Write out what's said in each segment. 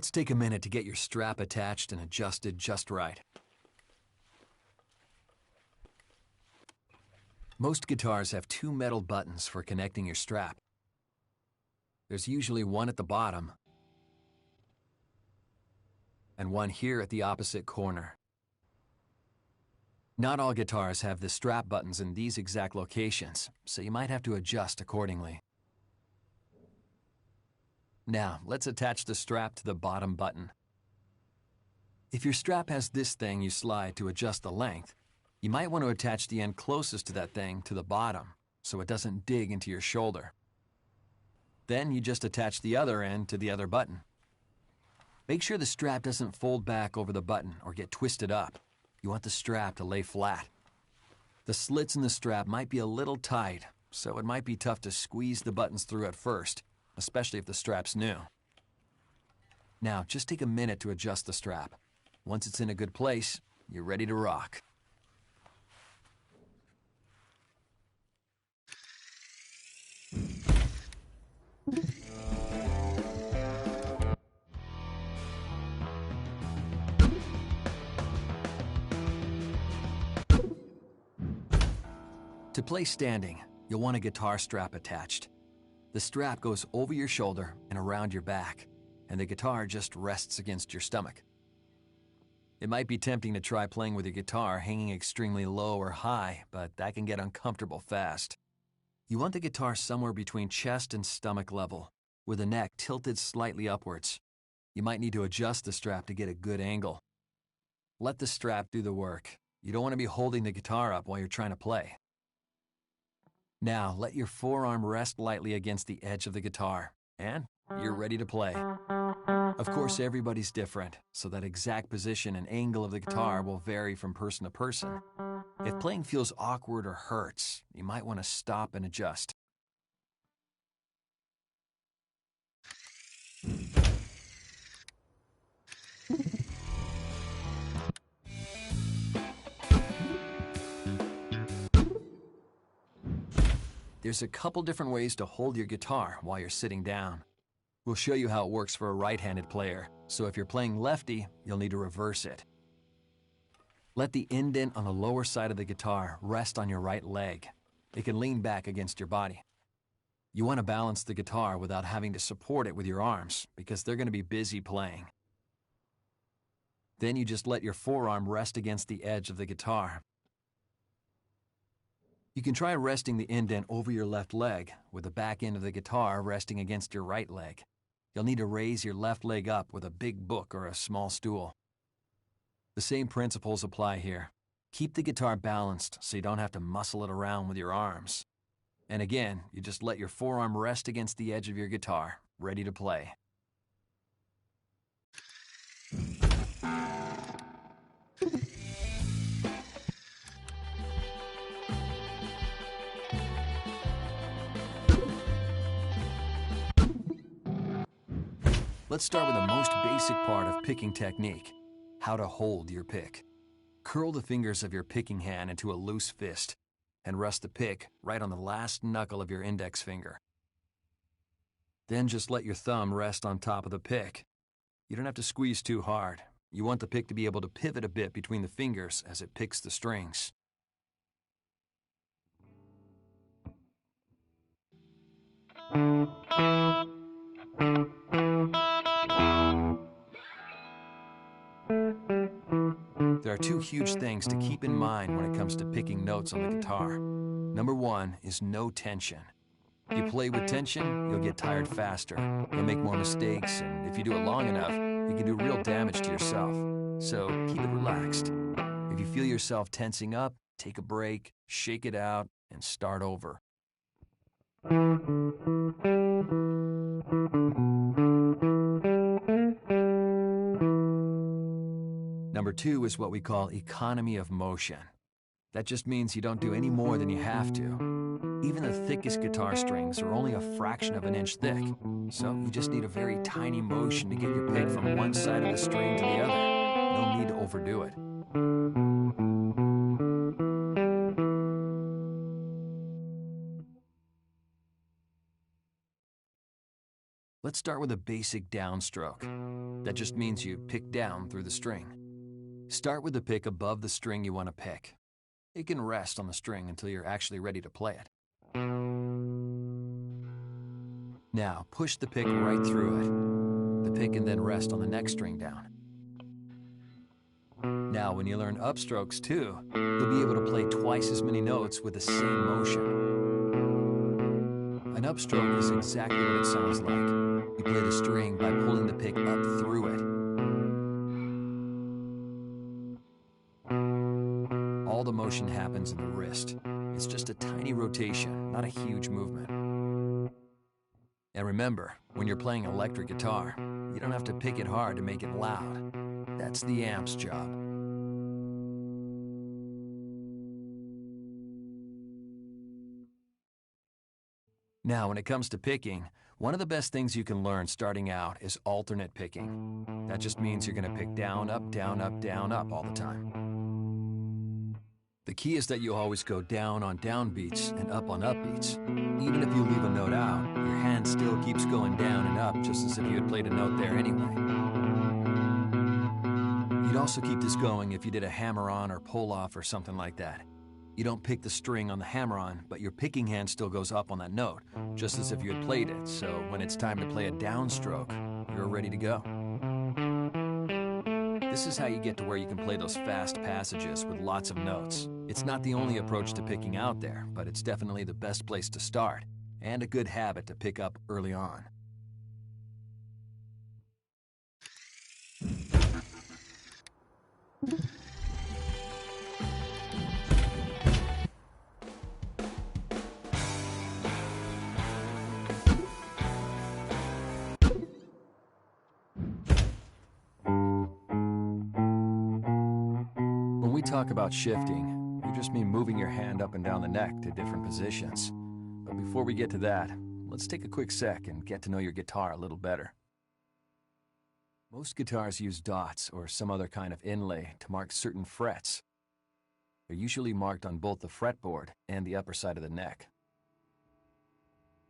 Let's take a minute to get your strap attached and adjusted just right. Most guitars have two metal buttons for connecting your strap. There's usually one at the bottom and one here at the opposite corner. Not all guitars have the strap buttons in these exact locations, so you might have to adjust accordingly. Now, let's attach the strap to the bottom button. If your strap has this thing you slide to adjust the length, you might want to attach the end closest to that thing to the bottom, so it doesn't dig into your shoulder. Then you just attach the other end to the other button. Make sure the strap doesn't fold back over the button or get twisted up. You want the strap to lay flat. The slits in the strap might be a little tight, so it might be tough to squeeze the buttons through at first, especially if the strap's new. Now, just take a minute to adjust the strap. Once it's in a good place, you're ready to rock. To play standing, you'll want a guitar strap attached. The strap goes over your shoulder and around your back, and the guitar just rests against your stomach. It might be tempting to try playing with your guitar hanging extremely low or high, but that can get uncomfortable fast. You want the guitar somewhere between chest and stomach level, with the neck tilted slightly upwards. You might need to adjust the strap to get a good angle. Let the strap do the work. You don't want to be holding the guitar up while you're trying to play. Now, let your forearm rest lightly against the edge of the guitar, and you're ready to play. Of course, everybody's different, so that exact position and angle of the guitar will vary from person to person. If playing feels awkward or hurts, you might want to stop and adjust. There's a couple different ways to hold your guitar while you're sitting down. We'll show you how it works for a right-handed player, so if you're playing lefty, you'll need to reverse it. Let the indent on the lower side of the guitar rest on your right leg. It can lean back against your body. You want to balance the guitar without having to support it with your arms, because they're going to be busy playing. Then you just let your forearm rest against the edge of the guitar. You can try resting the indent over your left leg, with the back end of the guitar resting against your right leg. You'll need to raise your left leg up with a big book or a small stool. The same principles apply here. Keep the guitar balanced so you don't have to muscle it around with your arms. And again, you just let your forearm rest against the edge of your guitar, ready to play. Let's start with the most basic part of picking technique, how to hold your pick. Curl the fingers of your picking hand into a loose fist and rest the pick right on the last knuckle of your index finger. Then just let your thumb rest on top of the pick. You don't have to squeeze too hard. You want the pick to be able to pivot a bit between the fingers as it picks the strings. There are two huge things to keep in mind when it comes to picking notes on the guitar. Number one is no tension. If you play with tension, you'll get tired faster. You'll make more mistakes, and if you do it long enough, you can do real damage to yourself. So keep it relaxed. If you feel yourself tensing up, take a break, shake it out, and start over. Number two is what we call economy of motion. That just means you don't do any more than you have to. Even the thickest guitar strings are only a fraction of an inch thick, so you just need a very tiny motion to get your pick from one side of the string to the other. No need to overdo it. Let's start with a basic downstroke. That just means you pick down through the string. Start with the pick above the string you want to pick. It can rest on the string until you're actually ready to play it. Now, push the pick right through it. The pick can then rest on the next string down. Now, when you learn upstrokes too, you'll be able to play twice as many notes with the same motion. An upstroke is exactly what it sounds like. You play the string by pulling the pick up through it. All the motion happens in the wrist. It's just a tiny rotation, not a huge movement. And remember, when you're playing electric guitar, you don't have to pick it hard to make it loud. That's the amp's job. Now, when it comes to picking, one of the best things you can learn starting out is alternate picking. That just means you're going to pick down, up, down, up, down, up all the time. The key is that you always go down on down beats and up on up beats. Even if you leave a note out, your hand still keeps going down and up just as if you had played a note there anyway. You'd also keep this going if you did a hammer-on or pull-off or something like that. You don't pick the string on the hammer-on, but your picking hand still goes up on that note, just as if you had played it, so when it's time to play a downstroke, you're ready to go. This is how you get to where you can play those fast passages with lots of notes. It's not the only approach to picking out there, but it's definitely the best place to start, and a good habit to pick up early on. When we talk about shifting, we just mean moving your hand up and down the neck to different positions. But before we get to that, let's take a quick sec and get to know your guitar a little better. Most guitars use dots or some other kind of inlay to mark certain frets. They're usually marked on both the fretboard and the upper side of the neck.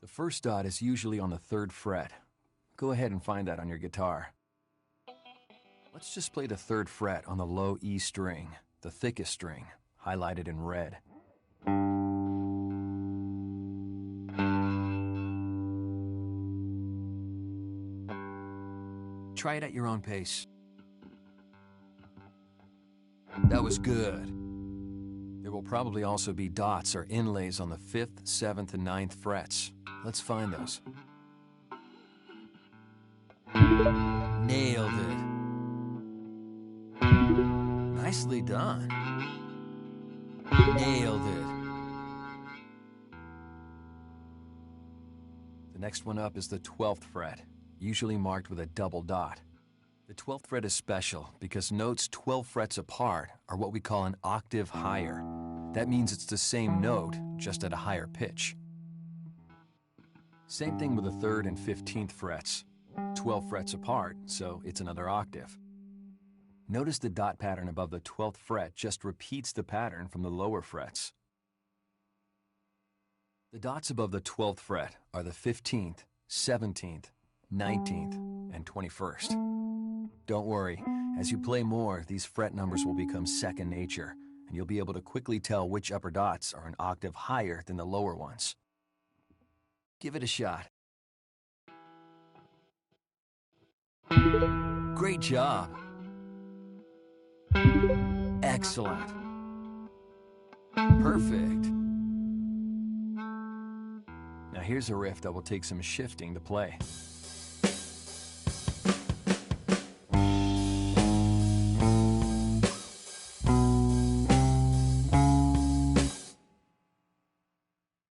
The first dot is usually on the 3rd fret. Go ahead and find that on your guitar. Let's just play the 3rd fret on the low E string, the thickest string, highlighted in red. Try it at your own pace. That was good. There will probably also be dots or inlays on the 5th, 7th, and 9th frets. Let's find those. Nailed it. Nicely done. Nailed it. The next one up is the 12th fret, usually marked with a double dot. The 12th fret is special because notes 12 frets apart are what we call an octave higher. That means it's the same note, just at a higher pitch. Same thing with the 3rd and 15th frets. 12 frets apart, so it's another octave. Notice the dot pattern above the 12th fret just repeats the pattern from the lower frets. The dots above the 12th fret are the 15th, 17th, 19th, and 21st. Don't worry, as you play more, these fret numbers will become second nature, and you'll be able to quickly tell which upper dots are an octave higher than the lower ones. Give it a shot. Great job! Excellent. Perfect. Now here's a riff that will take some shifting to play.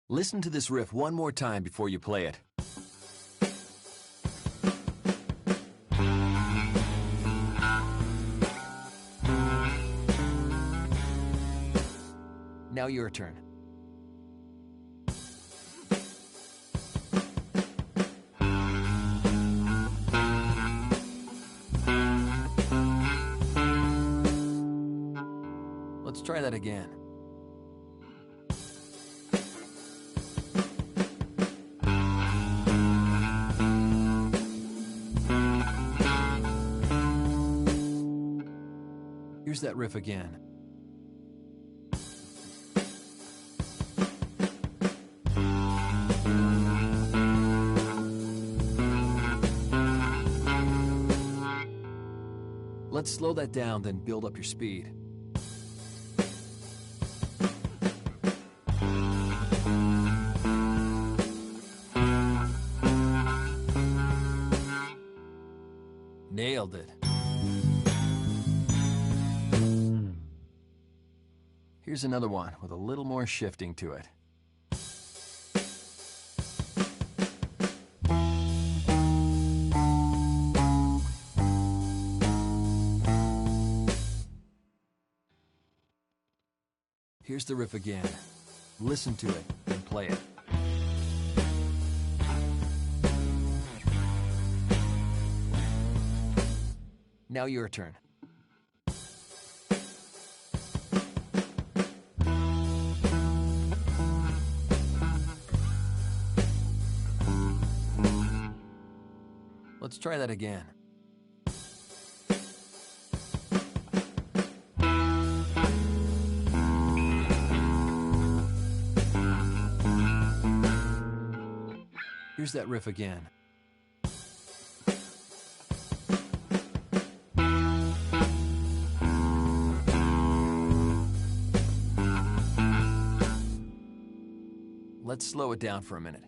Listen to this riff one more time before you play it. Now your turn. Let's try that again. Here's that riff again. Let's slow that down, then build up your speed. Nailed it. Here's another one with a little more shifting to it. Here's the riff again. Listen to it, then play it. Now your turn. Let's try that again. Here's that riff again. Let's slow it down for a minute.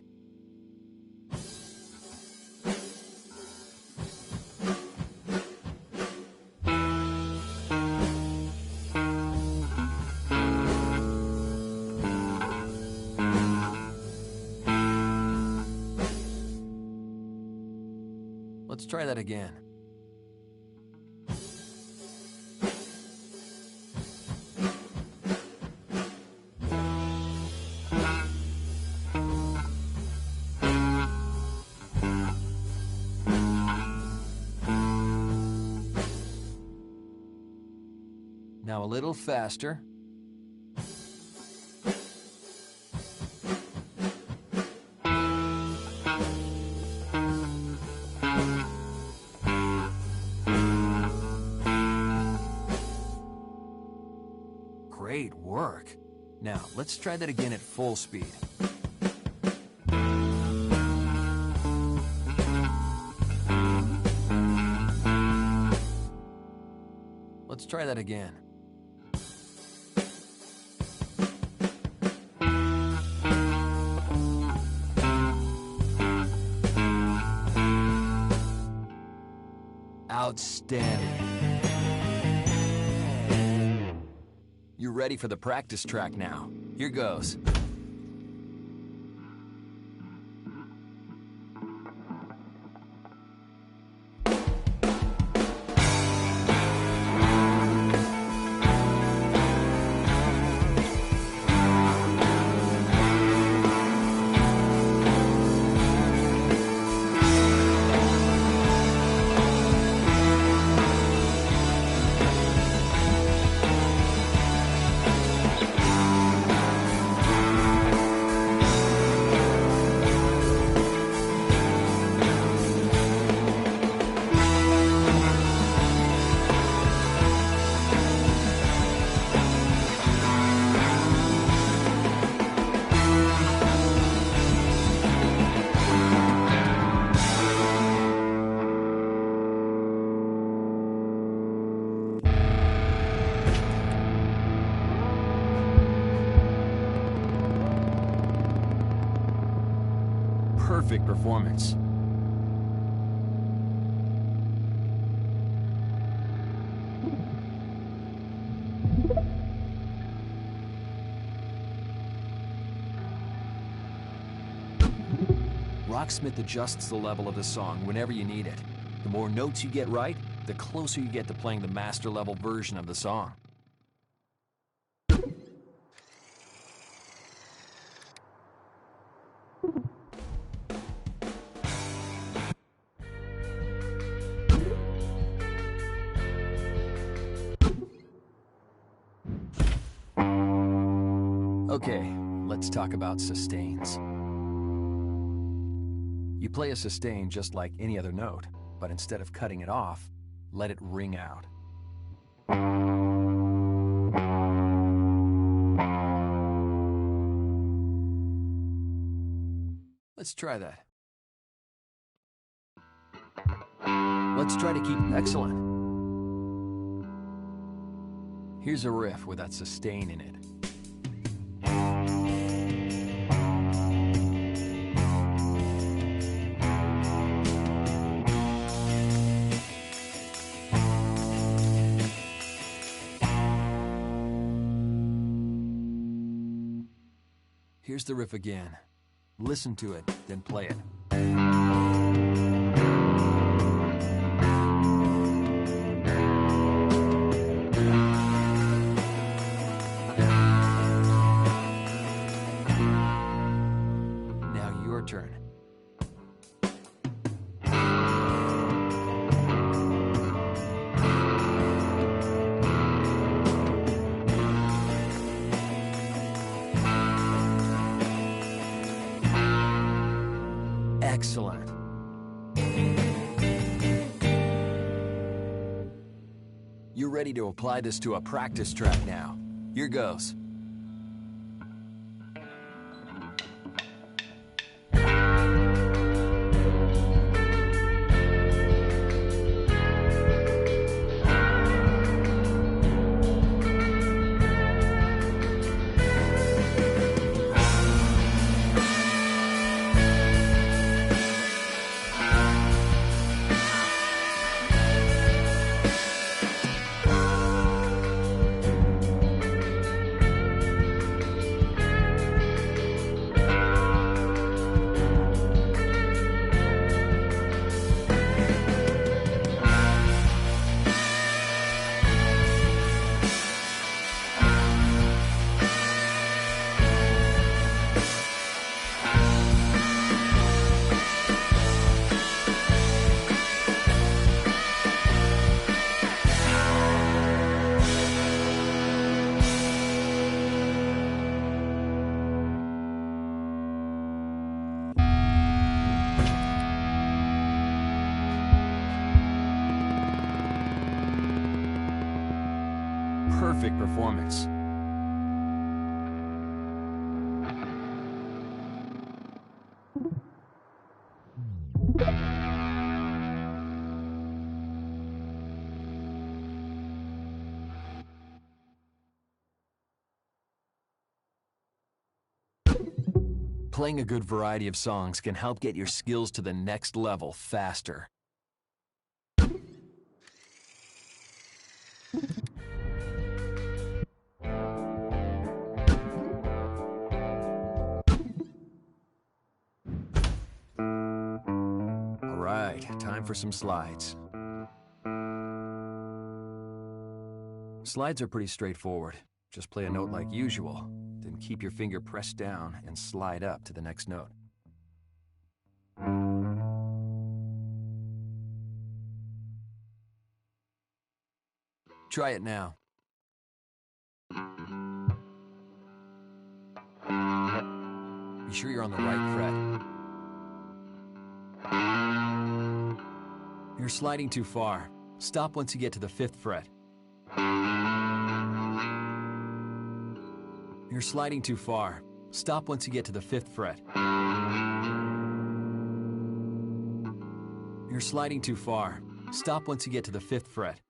Let's try that again. Now a little faster. Great work. Now, let's try that again at full speed. Let's try that again. Outstanding. You're ready for the practice track now. Here goes. Perfect performance. Rocksmith adjusts the level of the song whenever you need it. The more notes you get right, the closer you get to playing the master level version of the song. Okay, let's talk about sustains. You play a sustain just like any other note, but instead of cutting it off, let it ring out. Let's try that. Let's try to keep excellent. Here's a riff with that sustain in it. Here's the riff again. Listen to it, then play it. Now your turn. Excellent. You're ready to apply this to a practice track now. Here goes. Perfect performance. Playing a good variety of songs can help get your skills to the next level faster. Time for some slides. Slides are pretty straightforward. Just play a note like usual, then keep your finger pressed down and slide up to the next note. Try it now. Be sure you're on the right fret. You're sliding too far. Stop once you get to the 5th fret. You're sliding too far. Stop once you get to the 5th fret. You're sliding too far. Stop once you get to the 5th fret.